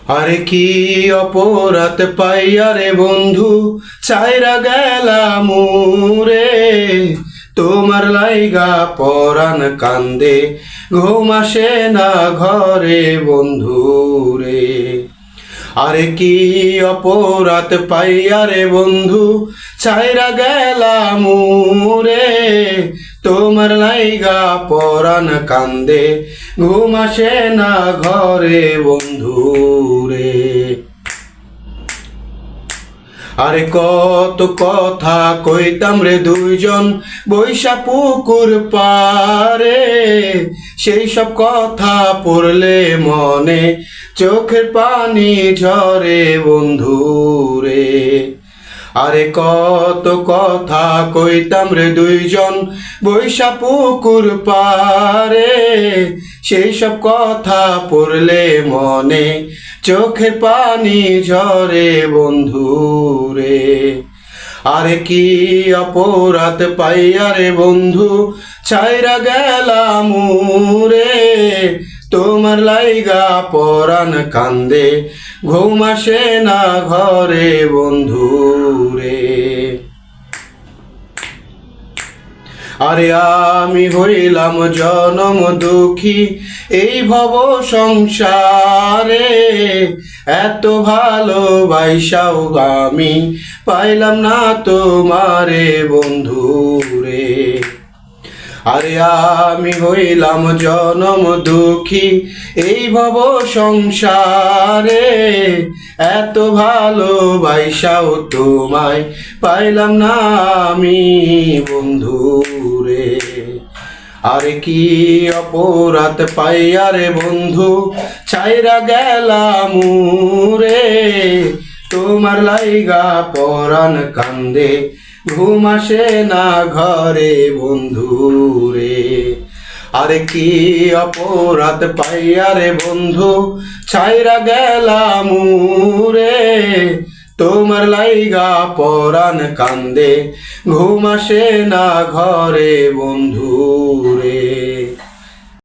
আরে কি অপরাধ পাইয়া রে বন্ধু চাইরা গেলাম রে, তোমার লাইগা পরাণ কান্দে ঘুম আসে না ঘরে বন্ধু রে। আরে কি অপরাধ পাইয়া রে বন্ধু চাইরা গেলাম রে, তোমার লাইগা পরাণ কান্দে ঘুম আসে না ঘরে বন্ধু রে। আরে কত কথা কইতাম রে দুইজন বৈশা পুকুর পারে, সেই সব কথা পড়লে মনে চোখের পানি ঝরে বন্ধু রে। আরে কত কথা কইতাম রে দুইজন বৈশা পুকুর পারে, সেই সব কথা পড়লে মনে চোখের পানি ঝরে বন্ধু রে। আরে কি অপরাধ পাইয়া রে বন্ধু ছাইরা গেলাম রে, তোমার লাইগা পরাণ কান্দে ঘুম আসে না ঘরে বন্ধু রে। আরে আমি হইলাম জনম দুঃখী এই ভব সংসারে, এত ভালোবাসাও আমি পাইলাম না তোমারে বন্ধু রে। আরে আমি হইলাম জনম দুঃখী এই ভব সংসারে, এত ভালোবাসাও তোমায় পাইলাম না আমি বন্ধু রে। আরে কি অপরাধ পাইয়া রে বন্ধু ছাইরা গেলাম রে, তোমার লাইগা পরাণ কান্দে ঘুম আসে না ঘরে বন্ধু রে। আরে কি অপরাধ পাইয়া রে বন্ধু ছাইরা গেলাম রে, তোমার লাইগা পরাণ কান্দে ঘুম আসে না ঘরে বন্ধু রে।